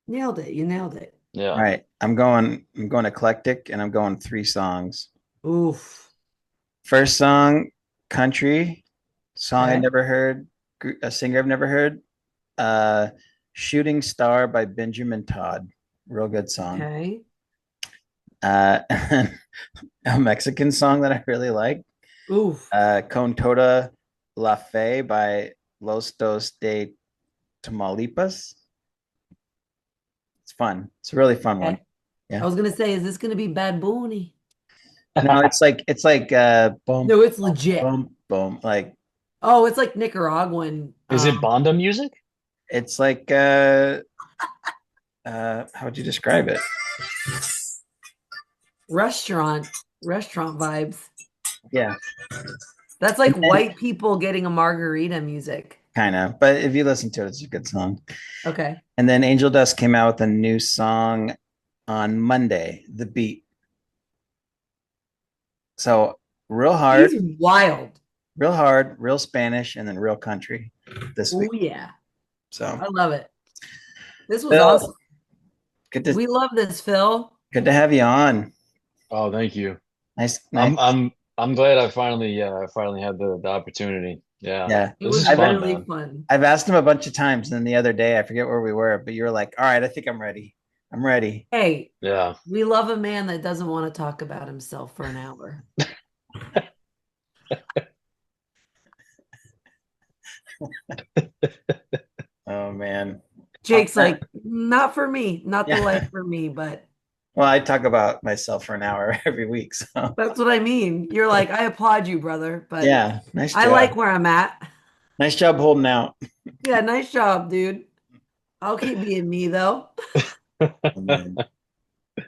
Nailed it. You nailed it. All Yeah. right. I'm going eclectic and I'm going three songs. Oof. First song, country, song I Okay. never heard, a singer I've never heard. Uh Shooting Star by Benjamin Todd. Real good song. Okay. Uh a Mexican song that I really like. Oof. Con Toda La Fe by Los Dos de Tamaulipas. It's fun. It's a really fun one. Okay. I Yeah. was gonna say, is this gonna be Bad Bunny? No, it's like boom, No, it's boom, legit. boom, boom. Like Oh, it's like Nicaraguan Is it Banda music? it's like how would you describe it? restaurant restaurant vibes. Yeah. That's And like then white people getting a margarita music. kind of, but if you listen to it, it's a good song. Okay. And then Angel Dust came out with a new song on Monday, The Beat. So real hard, He's wild. real hard, real Spanish, and then real country this Oh week. yeah. So I love it. This was Phil, awesome. good to We love this, Phil. good to have you on. Oh, thank you. Nice, nice. I'm glad I finally had the opportunity. Yeah. Yeah. It This is was I've fun, really man. fun. I've asked him a bunch of times, and then the other day I forget where we were, but you were like, "All right, I think I'm ready. I'm ready." Hey, Yeah. we love a man that doesn't want to talk about himself for an hour. Oh man. Jake's like, not for me, not the Yeah. life for me, but Well, I talk about myself for an hour every week, so that's what I mean. You're like, I applaud you, brother, but yeah. Nice I job. like where I'm at. Nice job holding out. Yeah, nice job, dude. I'll keep being me though. Oh, man.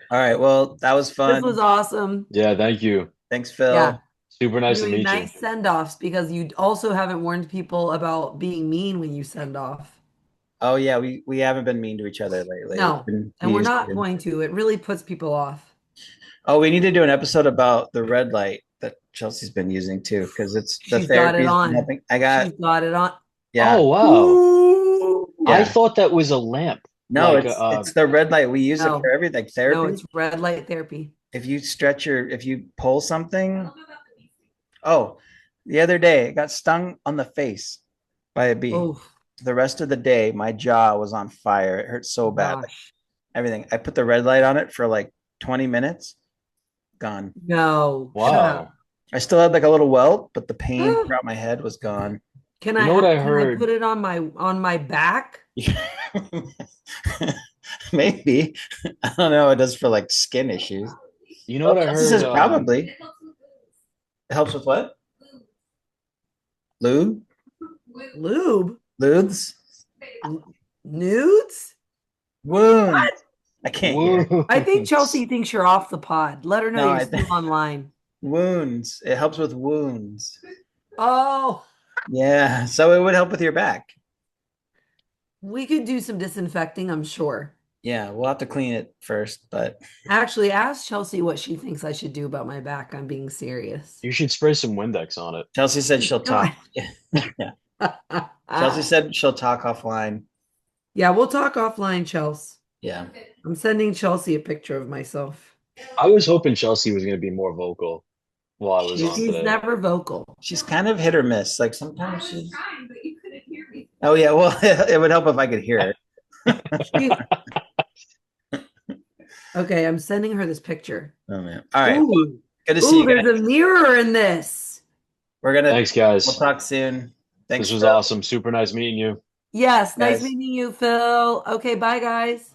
All right. Well, that was This was fun. awesome. Yeah, thank you. Thanks, Yeah. Phil. Super We're nice to doing meet you. nice send-offs because you also haven't warned people about being mean when you send off. Oh yeah, we haven't been mean to each other lately. No, We and we're used not to. going to. It really puts people off. Oh, we need to do an episode about the red light that Chelsea's been using too, because it's the She's got it therapy's been on. helping. I got She's got it on. yeah, Oh, wow. Ooh. I yeah. thought that was a lamp. No, Like it's the red light. We use it for No, everything. no, Therapy. it's red light therapy. If you pull something. Oh, the other day I got stung on the face by a bee. Oh The rest of the day, my jaw was on fire. It hurt so bad. Like, gosh. everything. I put the red light on it for like 20 minutes. Gone. No, shut wow. up. I still had like a little welt, but the pain throughout my head was gone. You know what I Can I heard? put it on my back? Maybe. I don't know. It does for like skin issues. You know Oh, what I this heard? says probably. It helps with what? Lube? Lube? Lubes? Nudes? Wounds. What? I can't hear. I think Wounds. Chelsea thinks you're off the pod. Let her know No, you're I still think online. wounds. It helps with wounds. Oh, Yeah. So it would help with your back. We could do some disinfecting, I'm sure. Yeah, we'll have to clean it first, but Actually, ask Chelsea what she thinks I should do about my back. I'm being serious. You should spray some Windex on it. Chelsea said she'll God. talk. Yeah. Chelsea said she'll talk offline. Yeah, we'll talk offline, Chelsea. Yeah. I'm sending Chelsea a picture of myself. I was hoping Chelsea was going to be more vocal while I was on She's She's today. never vocal. she's kind of hit or miss. Like sometimes she's Oh yeah, well it would help if I could hear it. She... Okay, I'm sending her this picture. Oh man. All right. Well, Ooh, good to see ooh, you guys. there's a mirror in this. Thanks, We'll guys. talk soon. This Thanks, was Phil. awesome. Super nice meeting you. Yes, nice Guys. meeting you, Phil. Okay, bye, guys.